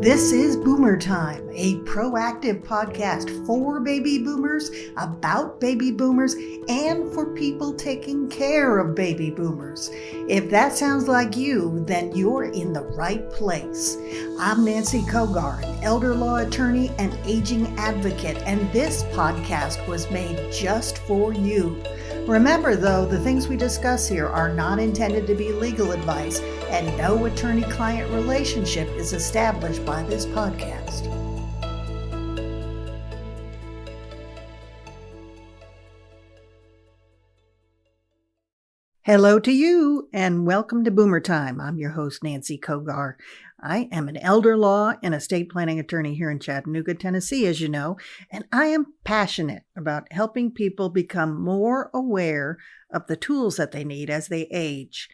This is Boomer Time, a proactive podcast for baby boomers, about baby boomers, and for people taking care of baby boomers. If that sounds like you, then you're in the right place. I'm Nancy Kogar, an elder law attorney and aging advocate, and this podcast was made just for you. Remember, though, the things we discuss here are not intended to be legal advice, and no attorney-client relationship is established by this podcast. Hello to you, and welcome to Boomer Time. I'm your host, Nancy Kogar. I am an elder law and estate planning attorney here in Chattanooga, Tennessee, as you know, and I am passionate about helping people become more aware of the tools that they need as they age.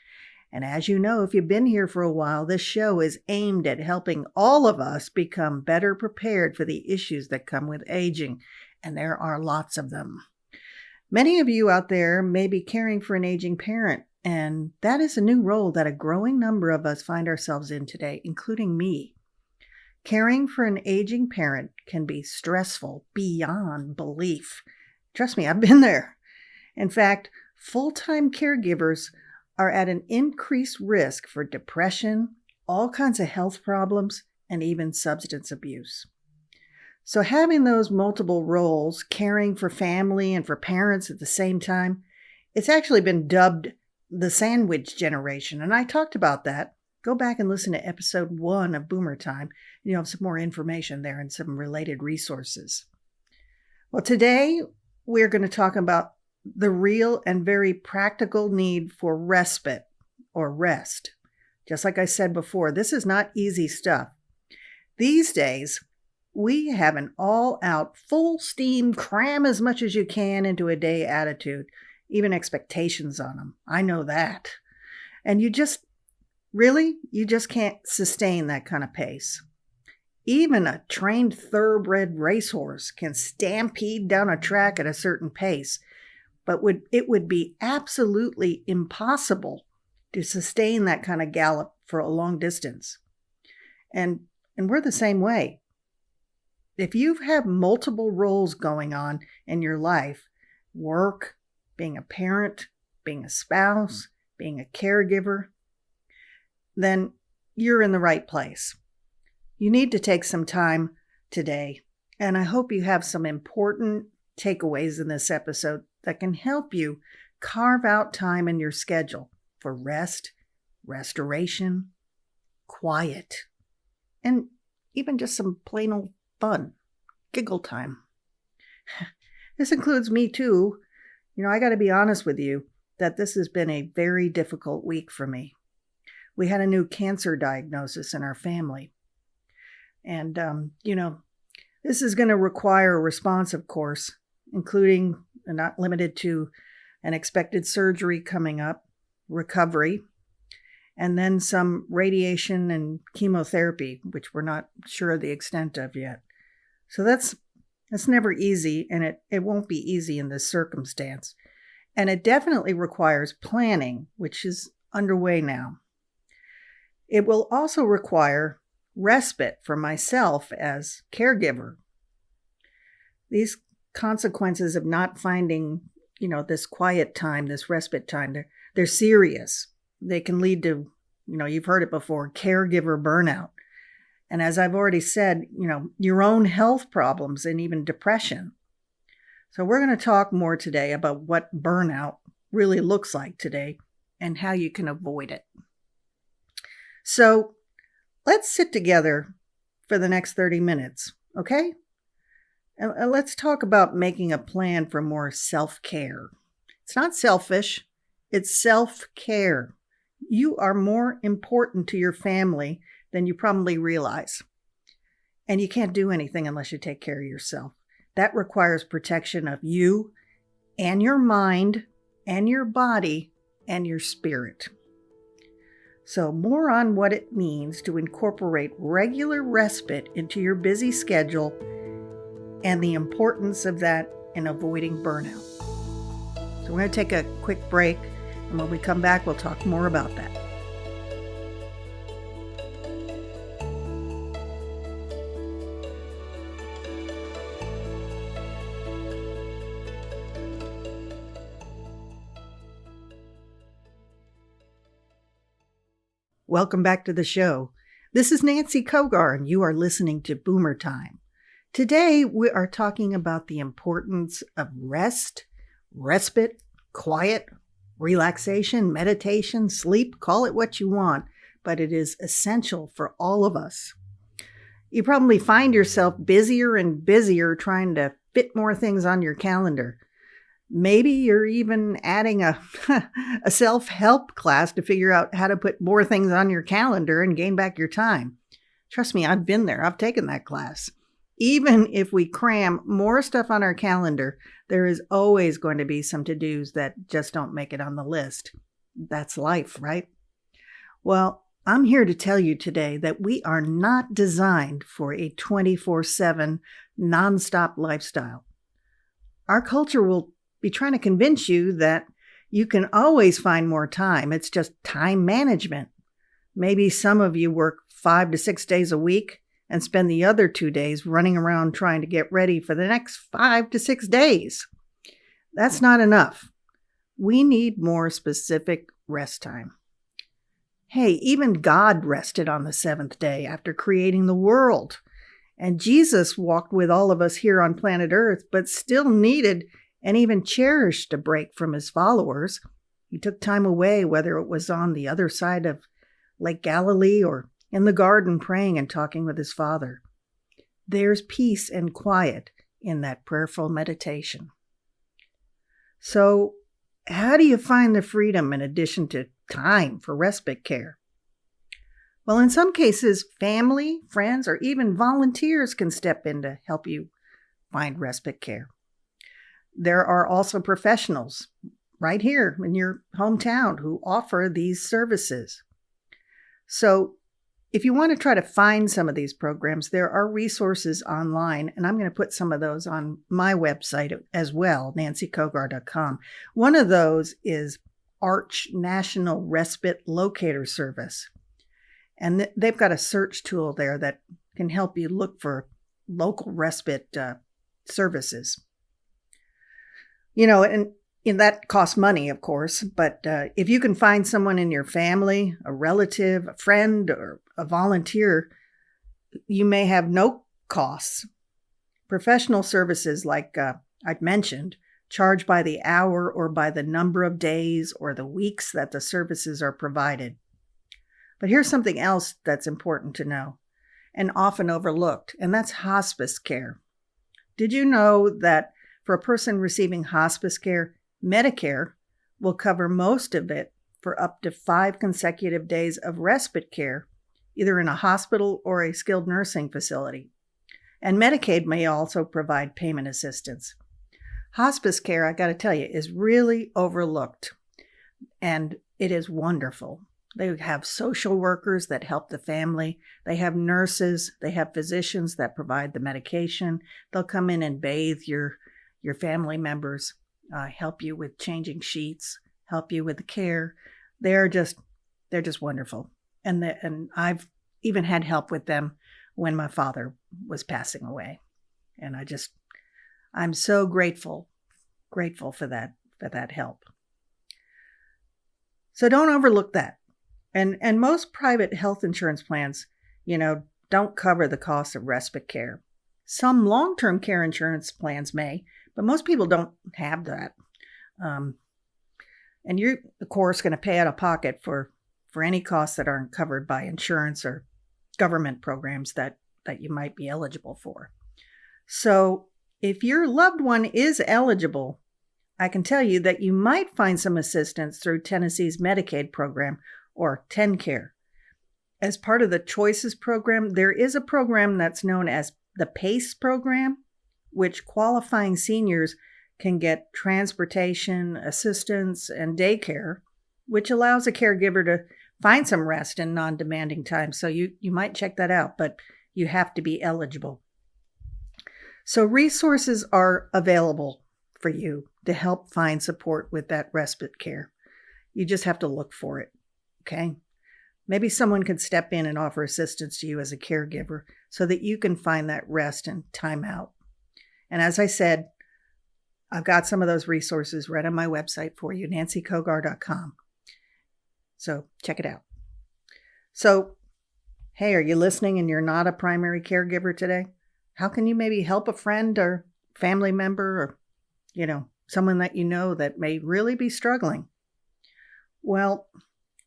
And as you know, if you've been here for a while, this show is aimed at helping all of us become better prepared for the issues that come with aging, and there are lots of them. Many of you out there may be caring for an aging parent, and that is a new role that a growing number of us find ourselves in today, including me. Caring for an aging parent can be stressful beyond belief. Trust me, I've been there. In fact, full-time caregivers are at an increased risk for depression, all kinds of health problems, and even substance abuse. So having those multiple roles, caring for family and for parents at the same time, it's actually been dubbed the sandwich generation. And I talked about that. Go back and listen to episode 1 of Boomer Time. You'll have some more information there and some related resources. Well, today we're going to talk about the real and very practical need for respite or rest. Just like I said before, this is not easy stuff. These days, we have an all-out, full-steam, cram as much as you can into a day attitude, even expectations on them. I know that. And you just can't sustain that kind of pace. Even a trained thoroughbred racehorse can stampede down a track at a certain pace, but it would be absolutely impossible to sustain that kind of gallop for a long distance. And we're the same way. If you have multiple roles going on in your life, work, being a parent, being a spouse, being a caregiver, then you're in the right place. You need to take some time today, and I hope you have some important takeaways in this episode that can help you carve out time in your schedule for rest, restoration, quiet, and even just some plain old fun, giggle time. This includes me too. I got to be honest with you that this has been a very difficult week for me. We had a new cancer diagnosis in our family. And, this is going to require a response, of course, including and not limited to an expected surgery coming up, recovery, and then some radiation and chemotherapy, which we're not sure of the extent of yet. So that's never easy, and it won't be easy in this circumstance. And it definitely requires planning, which is underway now. It will also require respite for myself as caregiver. These consequences of not finding, this quiet time, this respite time, they're serious. They can lead to, you've heard it before, caregiver burnout. And as I've already said, your own health problems and even depression. So we're going to talk more today about what burnout really looks like today and how you can avoid it. So let's sit together for the next 30 minutes, okay? And let's talk about making a plan for more self-care. It's not selfish, it's self-care. You are more important to your family than you probably realize. And you can't do anything unless you take care of yourself. That requires protection of you and your mind and your body and your spirit. So more on what it means to incorporate regular respite into your busy schedule and the importance of that in avoiding burnout. So we're going to take a quick break, and when we come back, we'll talk more about that. Welcome back to the show. This is Nancy Kogar, and you are listening to Boomer Time. Today, we are talking about the importance of rest, respite, quiet, relaxation, meditation, sleep, call it what you want, but it is essential for all of us. You probably find yourself busier and busier trying to fit more things on your calendar. Maybe you're even adding a self-help class to figure out how to put more things on your calendar and gain back your time. Trust me, I've been there. I've taken that class. Even if we cram more stuff on our calendar, there is always going to be some to-dos that just don't make it on the list. That's life, right? Well, I'm here to tell you today that we are not designed for a 24/7 nonstop lifestyle. Our culture will be trying to convince you that you can always find more time. It's just time management. Maybe some of you work 5 to 6 days a week and spend the other 2 days running around trying to get ready for the next 5 to 6 days. That's not enough. We need more specific rest time. Hey, even God rested on the seventh day after creating the world. And Jesus walked with all of us here on planet Earth, but still needed and even cherished a break from his followers. He took time away, whether it was on the other side of Lake Galilee or in the garden praying and talking with his Father. There's peace and quiet in that prayerful meditation. So, how do you find the freedom in addition to time for respite care? Well, in some cases, family, friends, or even volunteers can step in to help you find respite care. There are also professionals right here in your hometown who offer these services. So if you want to try to find some of these programs, there are resources online, and I'm going to put some of those on my website as well, nancykogar.com. One of those is Arch National Respite Locator Service. And they've got a search tool there that can help you look for local respite services. You know, and that costs money, of course, but if you can find someone in your family, a relative, a friend, or a volunteer, you may have no costs. Professional services, like I've mentioned, charge by the hour or by the number of days or the weeks that the services are provided. But here's something else that's important to know and often overlooked, and that's hospice care. Did you know that for a person receiving hospice care, Medicare will cover most of it for up to 5 consecutive days of respite care, either in a hospital or a skilled nursing facility. And Medicaid may also provide payment assistance. Hospice care, I got to tell you, is really overlooked, and it is wonderful. They have social workers that help the family. They have nurses. They have physicians that provide the medication. They'll come in and bathe your family members, help you with changing sheets, help you with the care. They're just wonderful. And I've even had help with them when my father was passing away. And I'm so grateful for that help. So don't overlook that. And most private health insurance plans, don't cover the cost of respite care. Some long-term care insurance plans may, but most people don't have that. And you're, of course, going to pay out of pocket for any costs that aren't covered by insurance or government programs that you might be eligible for. So if your loved one is eligible, I can tell you that you might find some assistance through Tennessee's Medicaid program or TennCare. As part of the Choices program, there is a program that's known as the PACE program, which qualifying seniors can get transportation, assistance, and daycare, which allows a caregiver to find some rest in non-demanding time. So you might check that out, but you have to be eligible. So resources are available for you to help find support with that respite care. You just have to look for it, okay? Maybe someone could step in and offer assistance to you as a caregiver so that you can find that rest and time out. And as I said, I've got some of those resources right on my website for you, nancykogar.com. So check it out. So, hey, are you listening and you're not a primary caregiver today? How can you maybe help a friend or family member or, someone that you know that may really be struggling? Well,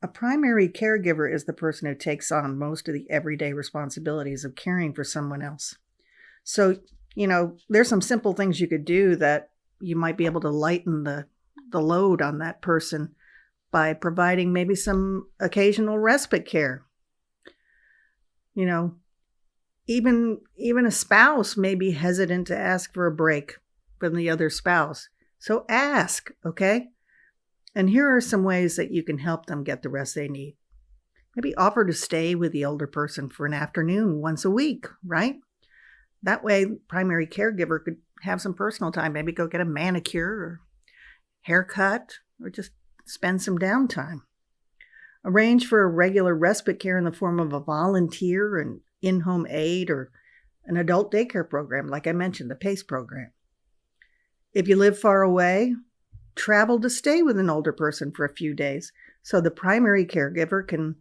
a primary caregiver is the person who takes on most of the everyday responsibilities of caring for someone else. So, there's some simple things you could do that you might be able to lighten the load on that person by providing maybe some occasional respite care. You know, even a spouse may be hesitant to ask for a break from the other spouse. So ask, okay? And here are some ways that you can help them get the rest they need. Maybe offer to stay with the older person for an afternoon once a week, right? That way, primary caregiver could have some personal time, maybe go get a manicure or haircut or just spend some downtime. Arrange for a regular respite care in the form of a volunteer, an in-home aide, or an adult daycare program, like I mentioned, the PACE program. If you live far away, travel to stay with an older person for a few days so the primary caregiver can,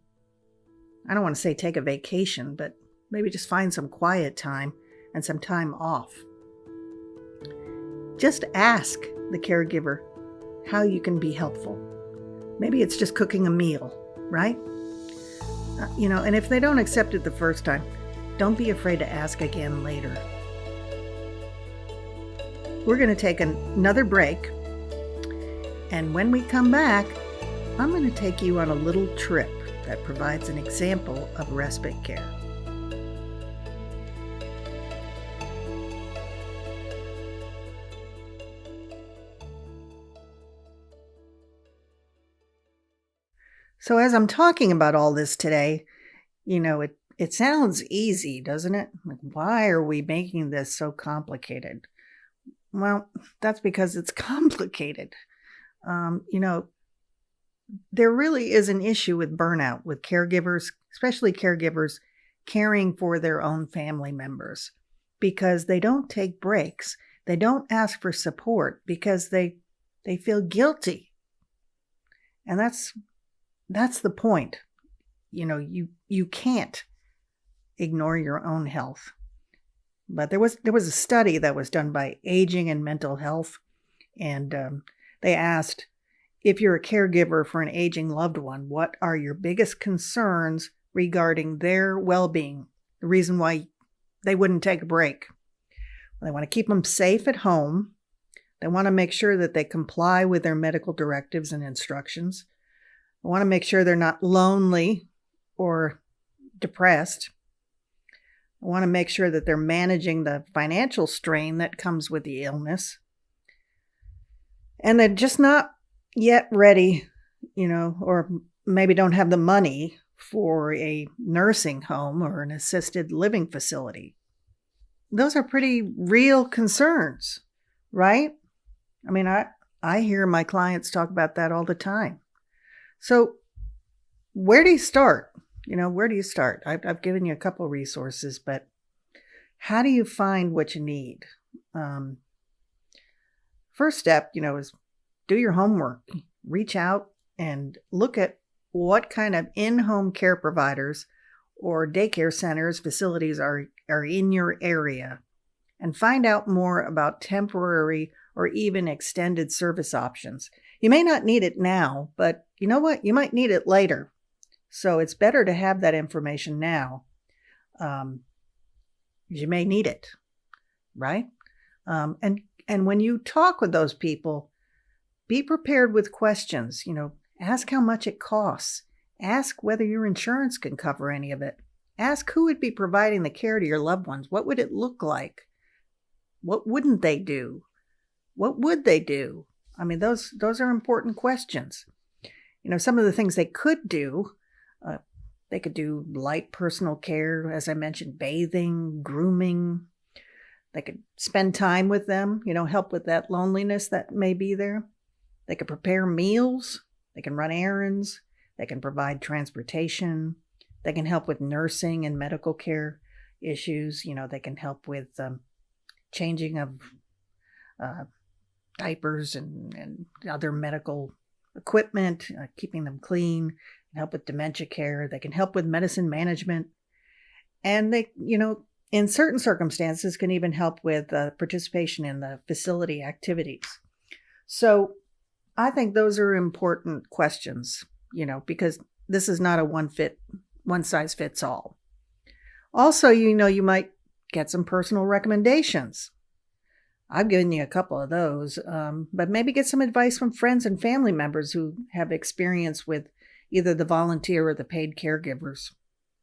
I don't want to say take a vacation, but maybe just find some quiet time and some time off. Just ask the caregiver how you can be helpful. Maybe it's just cooking a meal, right? And if they don't accept it the first time, don't be afraid to ask again later. We're going to take another break, and when we come back, I'm going to take you on a little trip that provides an example of respite care. So as I'm talking about all this today, it sounds easy, doesn't it? Like, why are we making this so complicated? Well, that's because it's complicated. There really is an issue with burnout with caregivers, especially caregivers caring for their own family members, because they don't take breaks. They don't ask for support because they feel guilty. And that's the point. You can't ignore your own health. But there was a study that was done by Aging and Mental Health, and they asked, if you're a caregiver for an aging loved one, what are your biggest concerns regarding their well-being? The reason why they wouldn't take a break. They want to keep them safe at home. They want to make sure that they comply with their medical directives and instructions. I want to make sure they're not lonely or depressed. I want to make sure that they're managing the financial strain that comes with the illness. And they're just not yet ready, or maybe don't have the money for a nursing home or an assisted living facility. Those are pretty real concerns, right? I mean, I hear my clients talk about that all the time. So where do you start? Where do you start? I've given you a couple resources, but how do you find what you need? First step, is do your homework. Reach out and look at what kind of in-home care providers or daycare centers, facilities are in your area, and find out more about temporary or even extended service options. You may not need it now, but you know what? You might need it later. So it's better to have that information now. You may need it, right? And when you talk with those people, be prepared with questions. Ask how much it costs. Ask whether your insurance can cover any of it. Ask who would be providing the care to your loved ones. What would it look like? What wouldn't they do? What would they do? I mean, those are important questions. Some of the things they could do, they could do light personal care, as I mentioned, bathing, grooming. They could spend time with them, help with that loneliness that may be there. They could prepare meals. They can run errands. They can provide transportation. They can help with nursing and medical care issues. They can help with changing of diapers and other medical equipment, keeping them clean, help with dementia care. They can help with medicine management. And they, in certain circumstances, can even help with participation in the facility activities. So I think those are important questions, because this is not a one size fits all. Also, you might get some personal recommendations. I've given you a couple of those, but maybe get some advice from friends and family members who have experience with either the volunteer or the paid caregivers.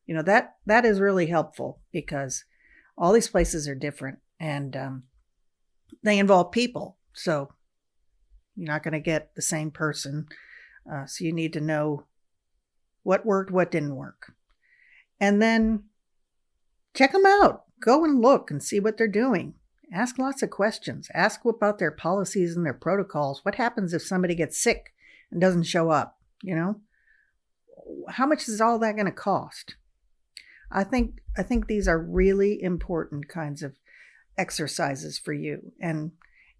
That is really helpful because all these places are different and they involve people. So you're not going to get the same person. So you need to know what worked, what didn't work. And then check them out. Go and look and see what they're doing. Ask lots of questions. Ask about their policies and their protocols. What happens if somebody gets sick and doesn't show up? How much is all that going to cost? I think these are really important kinds of exercises for you. And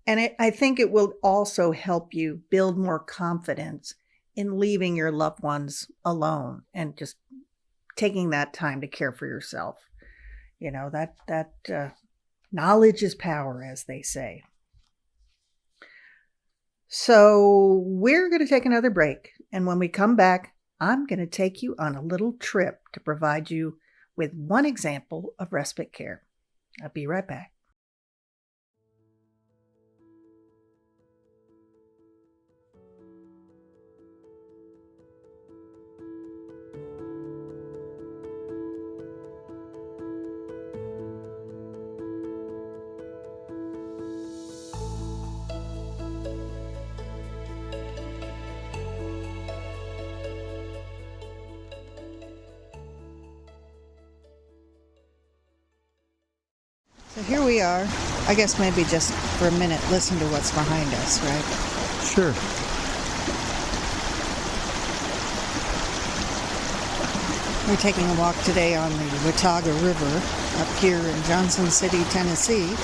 I think it will also help you build more confidence in leaving your loved ones alone and just taking that time to care for yourself. That knowledge is power, as they say. So we're going to take another break. And when we come back, I'm going to take you on a little trip to provide you with one example of respite care. I'll be right back. So here we are. I guess maybe just for a minute, listen to what's behind us, right? Sure. We're taking a walk today on the Watauga River up here in Johnson City, Tennessee.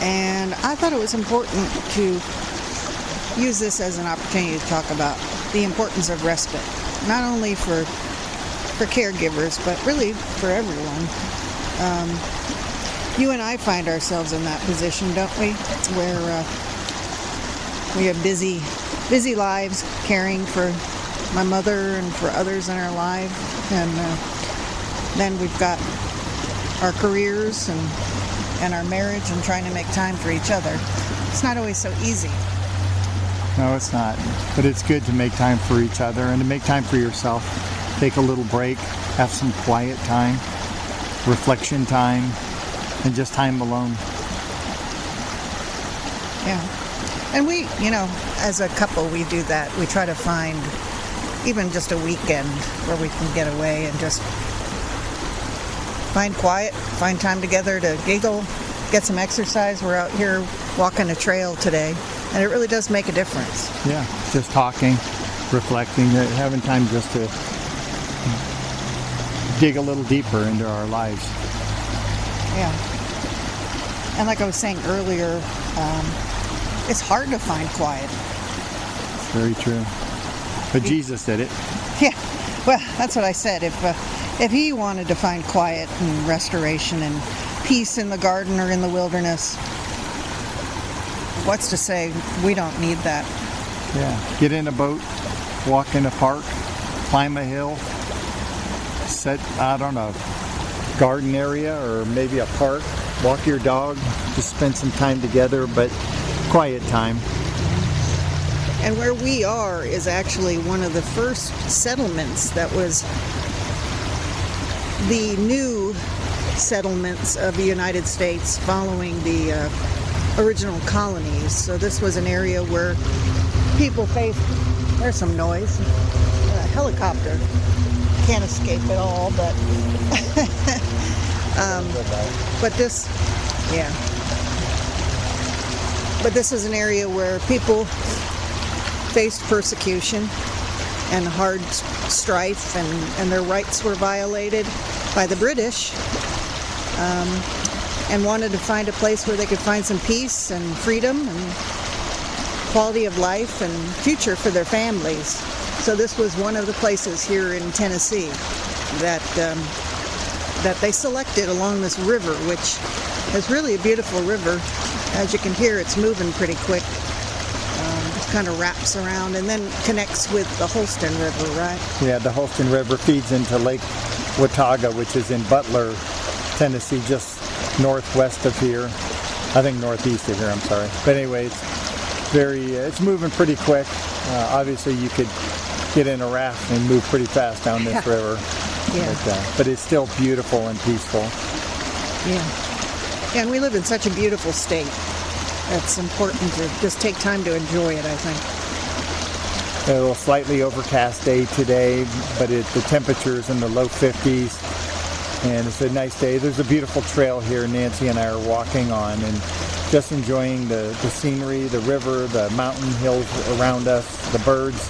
And I thought it was important to use this as an opportunity to talk about the importance of respite, not only for caregivers, but really for everyone. You and I find ourselves in that position, don't we? Where we have busy lives caring for my mother and for others in our life. And then we've got our careers and our marriage and trying to make time for each other. It's not always so easy. No, it's not. But it's good to make time for each other and to make time for yourself. Take a little break, have some quiet time, reflection time, and just time alone. Yeah. And we, as a couple, we do that. We try to find even just a weekend where we can get away and just find quiet, find time together to giggle, get some exercise. We're out here walking a trail today, and it really does make a difference. Yeah, just talking, reflecting, having time just to dig a little deeper into our lives. Yeah. And like I was saying earlier, it's hard to find quiet. It's very true. But Jesus did it. Yeah. Well, that's what I said. If he wanted to find quiet and restoration and peace in the garden or in the wilderness, what's to say we don't need that? Yeah. Get in a boat, walk in a park, climb a hill, sit out on a garden area or maybe a park, walk your dog, just spend some time together, but quiet time. And where we are is actually one of the first settlements that was the new settlements of the United States following the original colonies. So this was an area where people faced, there's some noise, a helicopter. Can't escape it all, but but this is an area where people faced persecution and hard strife, and their rights were violated by the British, and wanted to find a place where they could find some peace and freedom and quality of life and future for their families. So this was one of the places here in Tennessee that they selected along this river, which is really a beautiful river. As you can hear, it's moving pretty quick. It kind of wraps around and then connects with the Holston River, right? Yeah, the Holston River feeds into Lake Watauga, which is in Butler, Tennessee, just northwest of here. I think northeast of here, I'm sorry. But anyway, it's moving pretty quick. Obviously, you could get in a raft and move pretty fast down this river. Yeah. But it's still beautiful and peaceful. Yeah. And we live in such a beautiful state. It's important to just take time to enjoy it, I think. A little slightly overcast day today, but the temperature's in the low 50s. And it's a nice day. There's a beautiful trail here Nancy and I are walking on and just enjoying the scenery, the river, the mountain hills around us, the birds.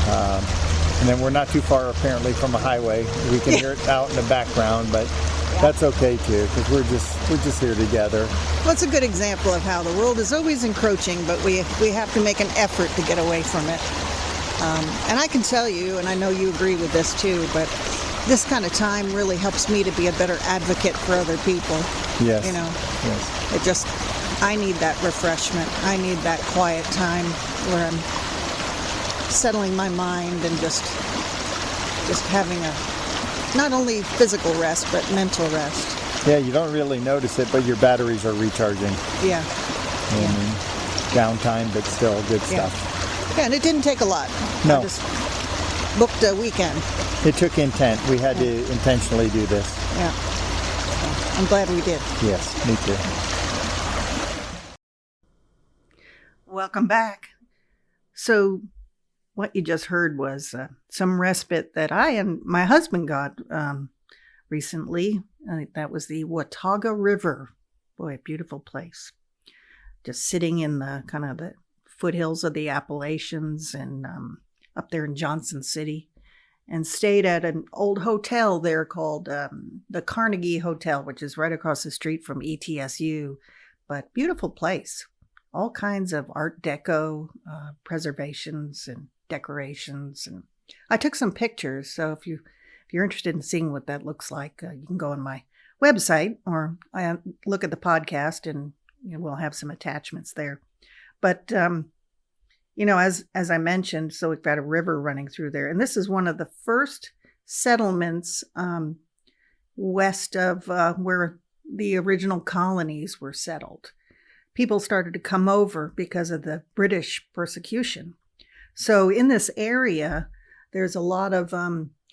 And then we're not too far apparently from a highway. We can hear it out in the background, but that's okay too, because we're just here together. Well, it's a good example of how the world is always encroaching, but we have to make an effort to get away from it. And I can tell you, and I know you agree with this too, but this kind of time really helps me to be a better advocate for other people. Yes. You know, yes. I need that refreshment. I need that quiet time where I'm settling my mind and just having a not only physical rest but mental rest. Yeah, you don't really notice it, but your batteries are recharging. Yeah. And downtime, but still good stuff. Yeah, and it didn't take a lot. No. I just booked a weekend. It took intent. We had to intentionally do this. Yeah. So I'm glad we did. Yes, me too. Welcome back. So what you just heard was some respite that I and my husband got recently. That was the Watauga River. Boy, beautiful place. Just sitting in the kind of the foothills of the Appalachians and up there in Johnson City, and stayed at an old hotel there called the Carnegie Hotel, which is right across the street from ETSU. But beautiful place. All kinds of Art Deco preservations and decorations. And I took some pictures, so if you're interested in seeing what that looks like, you can go on my website or look at the podcast, and we'll have some attachments there. But as I mentioned, so we've got a river running through there, and this is one of the first settlements west of where the original colonies were settled. People started to come over because of the British persecution. So in this area, there's a lot of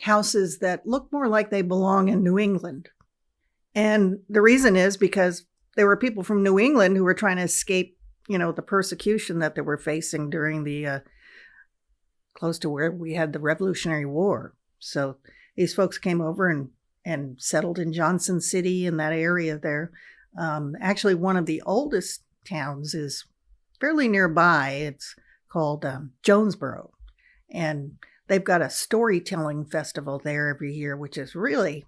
houses that look more like they belong in New England. And the reason is because there were people from New England who were trying to escape, the persecution that they were facing during the close to where we had the Revolutionary War. So these folks came over and settled in Johnson City, in that area there. Actually, one of the oldest towns is fairly nearby. It's called Jonesboro, and they've got a storytelling festival there every year, which is really,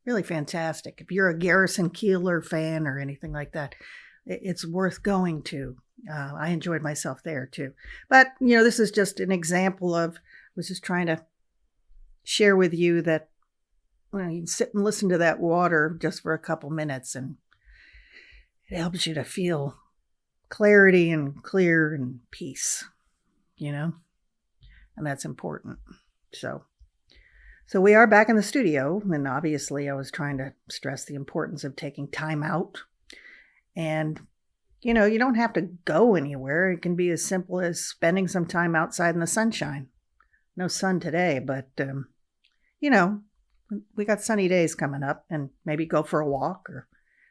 really fantastic. If you're a Garrison Keillor fan or anything like that, it's worth going to. I enjoyed myself there too. But, this is just an example of, I was just trying to share with you that you can sit and listen to that water just for a couple minutes, and it helps you to feel clarity and clear and peace, and that's important. So we are back in the studio, and obviously I was trying to stress the importance of taking time out. And, you don't have to go anywhere. It can be as simple as spending some time outside in the sunshine. No sun today, but, we got sunny days coming up, and maybe go for a walk or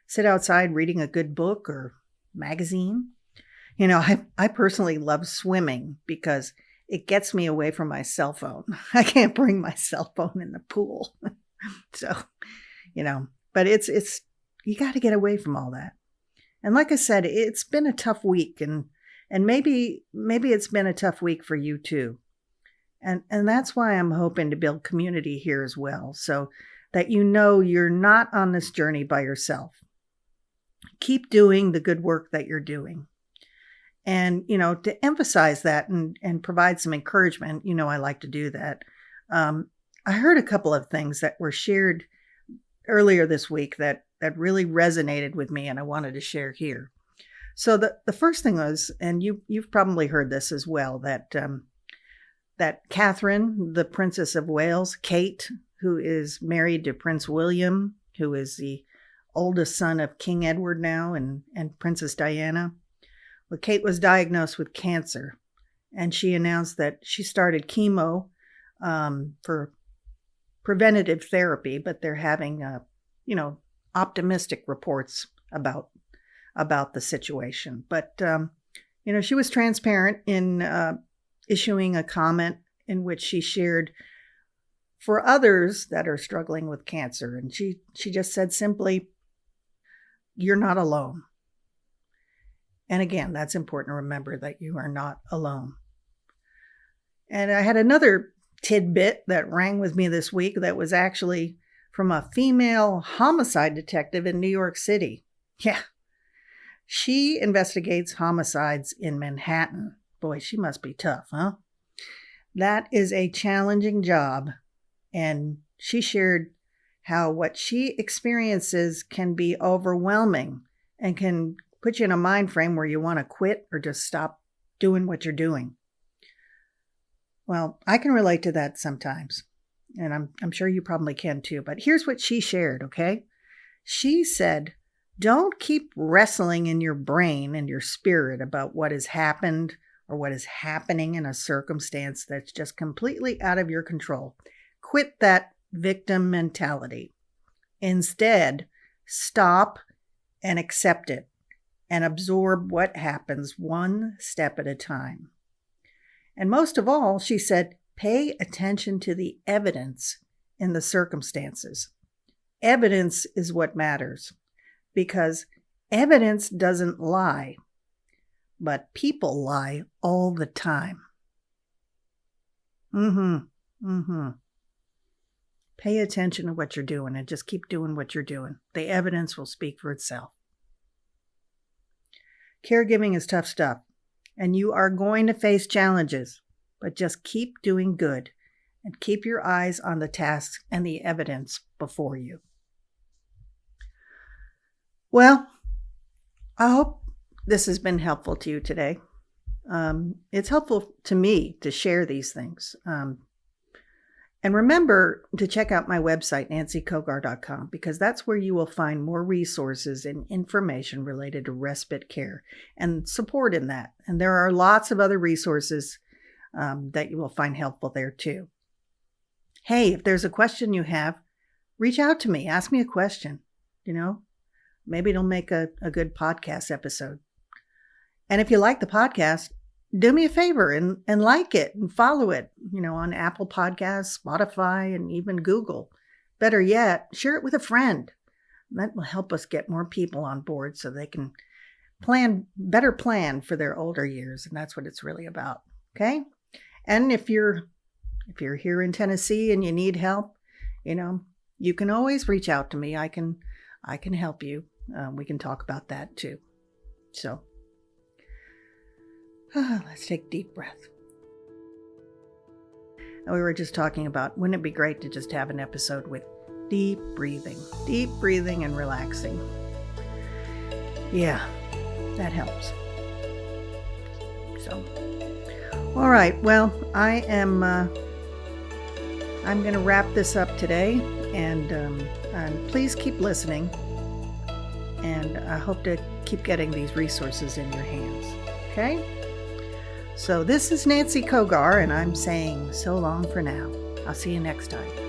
sit outside reading a good book or magazine. I personally love swimming because it gets me away from my cell phone. I can't bring my cell phone in the pool. So, but it's you got to get away from all that. And like I said, it's been a tough week, and maybe it's been a tough week for you too. And that's why I'm hoping to build community here as well, so that you're not on this journey by yourself. Keep doing the good work that you're doing. And, to emphasize that and provide some encouragement, I like to do that. I heard a couple of things that were shared earlier this week that really resonated with me, and I wanted to share here. So the first thing was, and you've probably heard this as well, that Catherine, the Princess of Wales, Kate, who is married to Prince William, who is the oldest son of King Edward now, and Princess Diana. Well, Kate was diagnosed with cancer, and she announced that she started chemo for preventative therapy, but they're having, optimistic reports about the situation. But, she was transparent in issuing a comment in which she shared for others that are struggling with cancer. And she just said simply, "You're not alone." And again, that's important to remember, that you are not alone. And I had another tidbit that rang with me this week that was actually from a female homicide detective in New York City. Yeah. She investigates homicides in Manhattan. Boy, she must be tough, huh? That is a challenging job. And she shared how what she experiences can be overwhelming and can put you in a mind frame where you want to quit or just stop doing what you're doing. Well, I can relate to that sometimes, and I'm sure you probably can too. But here's what she shared, okay? She said, "Don't keep wrestling in your brain and your spirit about what has happened or what is happening in a circumstance that's just completely out of your control. Quit that victim mentality. Instead, stop and accept it and absorb what happens one step at a time." And most of all, she said, pay attention to the evidence in the circumstances. Evidence is what matters, because evidence doesn't lie, but people lie all the time. Pay attention to what you're doing and just keep doing what you're doing. The evidence will speak for itself. Caregiving is tough stuff, and you are going to face challenges, but just keep doing good and keep your eyes on the tasks and the evidence before you. Well, I hope this has been helpful to you today. It's helpful to me to share these things. And remember to check out my website, nancykogar.com, because that's where you will find more resources and information related to respite care and support in that. And there are lots of other resources that you will find helpful there too. Hey, if there's a question you have, reach out to me. Ask me a question. Maybe it'll make a good podcast episode. And if you like the podcast, do me a favor and like it and follow it, on Apple Podcasts, Spotify, and even Google. Better yet, share it with a friend. That will help us get more people on board so they can better plan for their older years. And that's what it's really about. Okay. And if you're here in Tennessee and you need help, you can always reach out to me. I can help you. We can talk about that too. So let's take a deep breath. And we were just talking about, wouldn't it be great to just have an episode with deep breathing and relaxing? Yeah, that helps. So, all right. Well, I'm going to wrap this up today, and please keep listening. And I hope to keep getting these resources in your hands. Okay? So this is Nancy Kogar, and I'm saying so long for now. I'll see you next time.